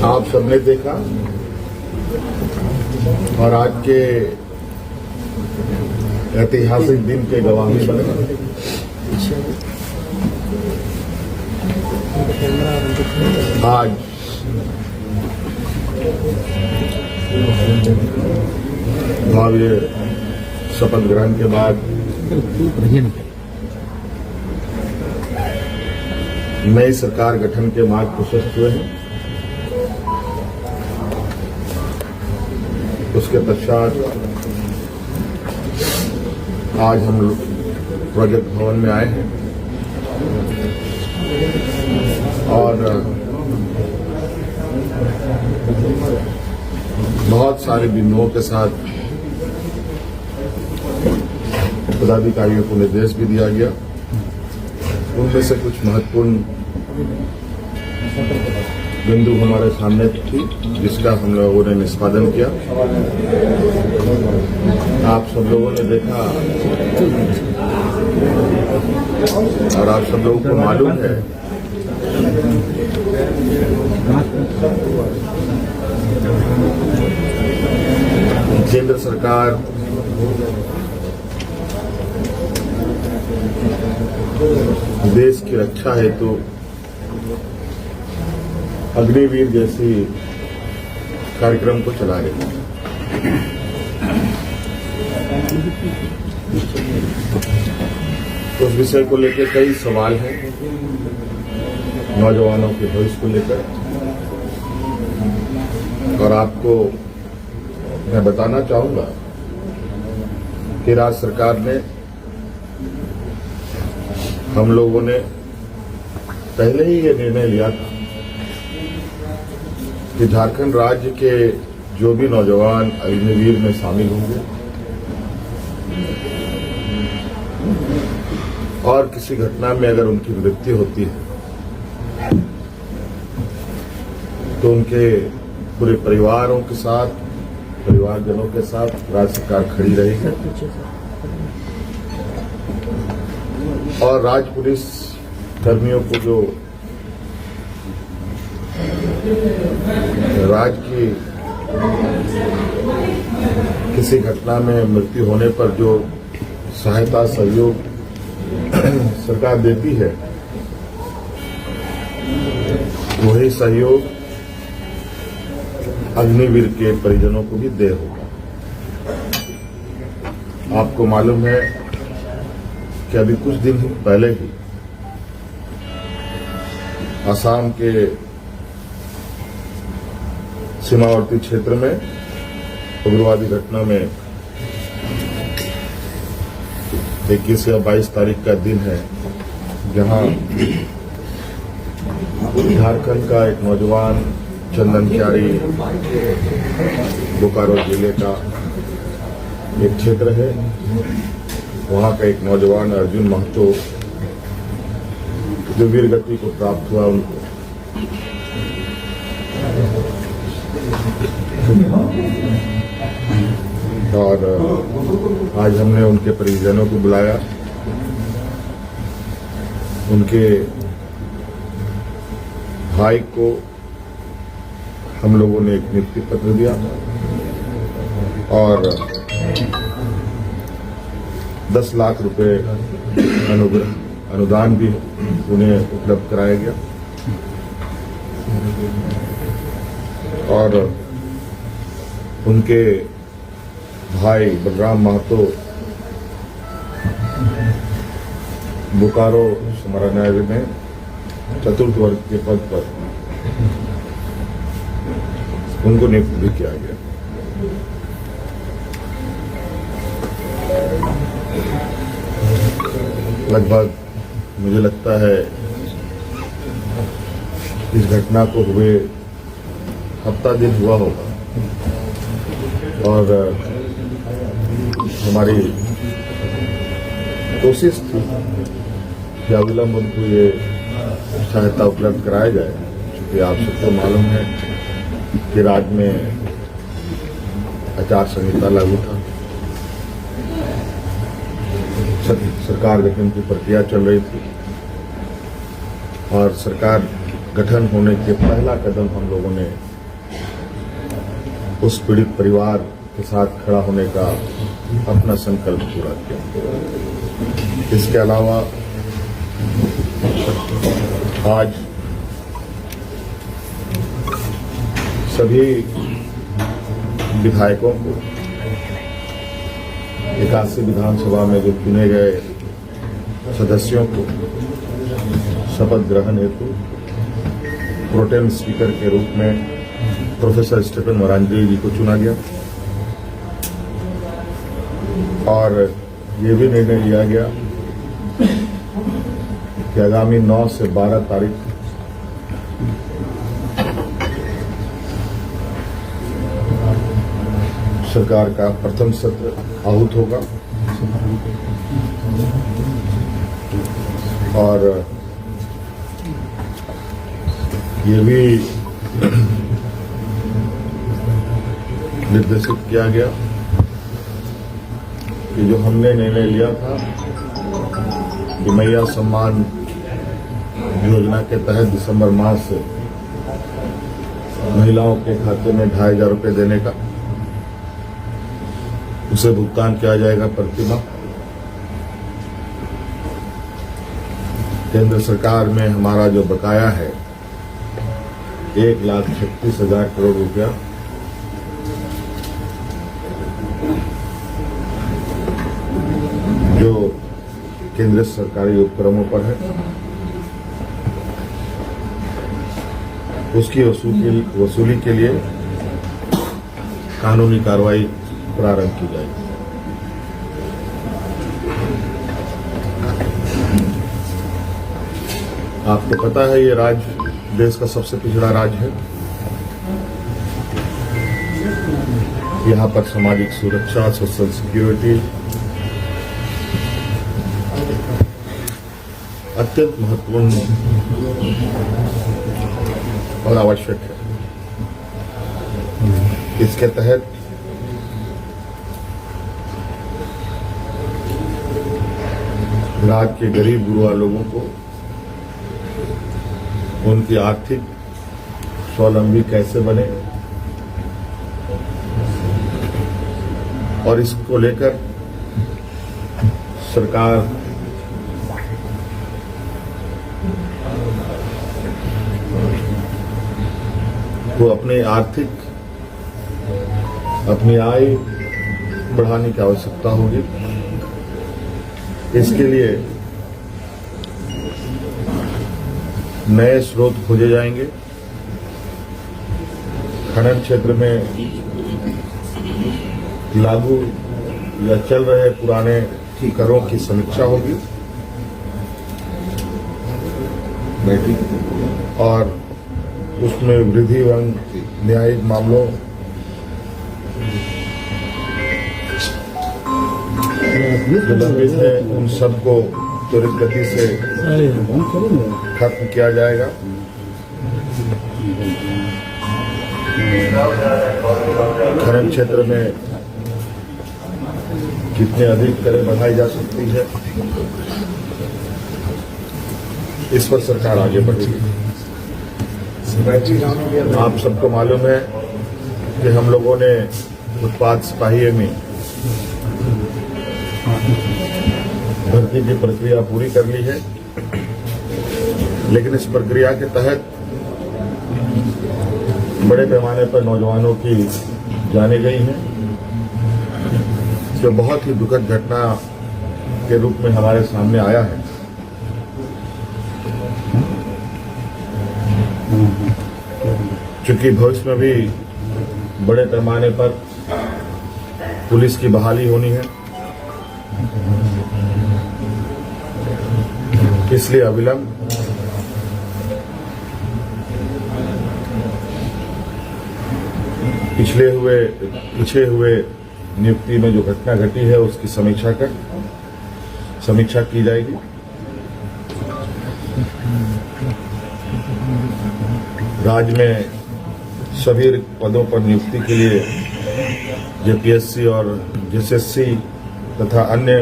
आप सबने देखा और आज के ऐतिहासिक दिन के गवाह भी बने। आज भव्य शपथ ग्रहण के बाद नई सरकार गठन के मार्ग प्रशस्त हुए हैं। उसके पश्चात आज हम लोग प्रोजेक्ट भवन में आए हैं और बहुत सारे बिंदुओं के साथ पदाधिकारियों को निर्देश भी दिया गया। उनमें से कुछ महत्वपूर्ण बिंदु हमारे सामने थी जिसका हम लोगों ने निष्पादन किया। आप सब लोगों ने देखा और आप सब लोगों को मालूम है केंद्र सरकार देश की रक्षा हेतु अग्निवीर जैसी कार्यक्रम को चला रही है। उस विषय को लेकर कई सवाल हैं नौजवानों के भविष्य को लेकर, और आपको मैं बताना चाहूंगा कि राज्य सरकार ने, हम लोगों ने पहले ही ये निर्णय लिया था कि झारखंड राज्य के जो भी नौजवान अग्निवीर में शामिल होंगे और किसी घटना में अगर उनकी मृत्यु होती है तो उनके पूरे परिवारों के साथ, परिवारजनों के साथ राज्य सरकार खड़ी रहेगी और राज्य पुलिस कर्मियों को जो राज्य की किसी घटना में मृत्यु होने पर जो सहायता सहयोग सरकार देती है, वही सहयोग अग्निवीर के परिजनों को भी दे होगा। आपको मालूम है कि अभी कुछ दिन पहले ही असम के सीमावर्ती क्षेत्र में उग्रवादी घटना में 21 या 22 तारीख का दिन है, जहां झारखंड का एक नौजवान चंदन क्यारी, बोकारो जिले का एक क्षेत्र है, वहां का एक नौजवान अर्जुन महतो जो वीर गति को प्राप्त हुआ, उनको और आज हमने उनके परिजनों को बुलाया। उनके भाई को हम लोगों ने एक नियुक्ति पत्र दिया और 10 लाख रुपए अनुदान भी उन्हें उपलब्ध कराया गया और उनके भाई बलराम महतो बोकारो समरान्याय में चतुर्थ वर्ग के पद पर उनको नियुक्त भी किया गया। लगभग मुझे लगता है इस घटना को हुए हफ्ता दिन हुआ होगा और हमारी कोशिश थी कि अविलंब उनको ये सहायता उपलब्ध कराया जाए, क्योंकि आप सबको मालूम है कि राज्य में आचार संहिता लागू था, सरकार गठन की प्रक्रिया चल रही थी और सरकार गठन होने के पहला कदम हम लोगों ने उस पीड़ित परिवार के साथ खड़ा होने का अपना संकल्प पूरा किया। इसके अलावा आज सभी विधायकों को 81 विधानसभा में जो चुने गए सदस्यों को शपथ ग्रहण हेतु प्रोटेम स्पीकर के रूप में प्रोफेसर स्टीफन मरांडी जी को चुना गया और ये भी निर्णय लिया गया कि आगामी 9 से 12 तारीख सरकार का प्रथम सत्र आहूत होगा और ये भी निर्देशित किया गया कि जो हमने निर्णय लिया था कि मैया सम्मान योजना के तहत दिसंबर माह से महिलाओं के खाते में 2,500 रुपये देने का उसे भुगतान किया जाएगा प्रतिमाह। केंद्र सरकार में हमारा जो बकाया है 1,36,000 करोड़ रुपया जो केंद्र सरकारी उपक्रमों पर है उसकी वसूली के लिए कानूनी कार्रवाई प्रारंभ की जाएगी। आपको पता है ये राज्य देश का सबसे पिछड़ा राज्य है। यहाँ पर सामाजिक सुरक्षा, सोशल सिक्योरिटी अत्यंत महत्वपूर्ण और आवश्यक है। इसके तहत राज्य के गरीब गुरुआ लोगों को उनकी आर्थिक स्वावलंबी कैसे बने और इसको लेकर सरकार को अपने अपनी आय बढ़ाने की आवश्यकता होगी। इसके लिए नए स्रोत खोजे जाएंगे। खनन क्षेत्र में लागू या चल रहे पुराने करों की समीक्षा होगी और उसमें वृद्धि एवं न्यायिक मामलों जो लंबित है उन सबको त्वरित गति से खत्म किया जाएगा। खनन क्षेत्र में कितने अधिक करें बढ़ाई जा सकती है इस पर सरकार आगे बढ़ेगी। आप सबको मालूम है कि हम लोगों ने उत्पाद सिपाही में भर्ती की प्रक्रिया पूरी कर ली है, लेकिन इस प्रक्रिया के तहत बड़े पैमाने पर नौजवानों की जाने गई हैं, जो बहुत ही दुखद घटना के रूप में हमारे सामने आया है। चूंकि भविष्य में भी बड़े पैमाने पर पुलिस की बहाली होनी है, इसलिए अविलंब पीछे हुए नियुक्ति में जो घटना घटी है उसकी समीक्षा की जाएगी। राज्य में सभी पदों पर नियुक्ति के लिए जेपीएससी और जेएसएससी तथा अन्य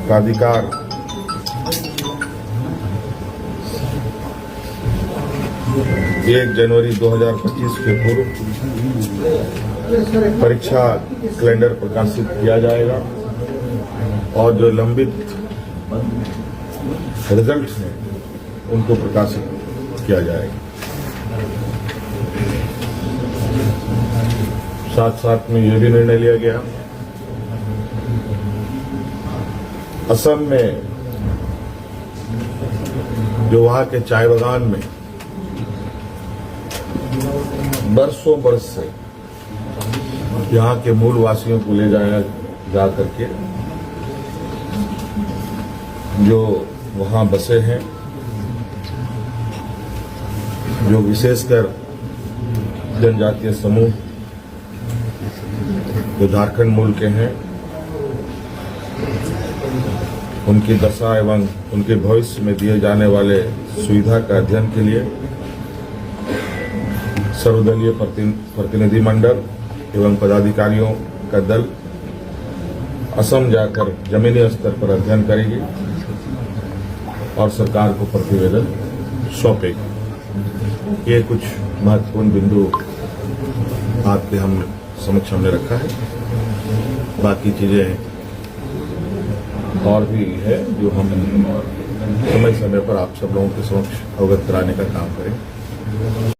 प्राधिकार 1 जनवरी 2025 के पूर्व परीक्षा कैलेंडर प्रकाशित किया जाएगा और जो लंबित रिजल्ट्स हैं उनको प्रकाशित किया जाएगा। साथ साथ में यह भी निर्णय लिया गया, असम में जो वहां के चाय बागान में बरसों बरस से यहाँ के मूल वासियों को ले जाया जा करके जो वहां बसे हैं, जो विशेषकर जनजातीय समूह जो झारखंड मूल के हैं, उनकी दशा एवं उनके भविष्य में दिए जाने वाले सुविधा का अध्ययन के लिए सर्वदलीय प्रतिनिधिमंडल एवं पदाधिकारियों का दल असम जाकर जमीनी स्तर पर अध्ययन करेगी और सरकार को प्रतिवेदन सौंपेगी। ये कुछ महत्वपूर्ण बिंदु आपके हम समक्ष हमने रखा है। बाकी चीजें और भी है जो हम समय समय पर आप सब लोगों के समक्ष अवगत कराने का काम करें।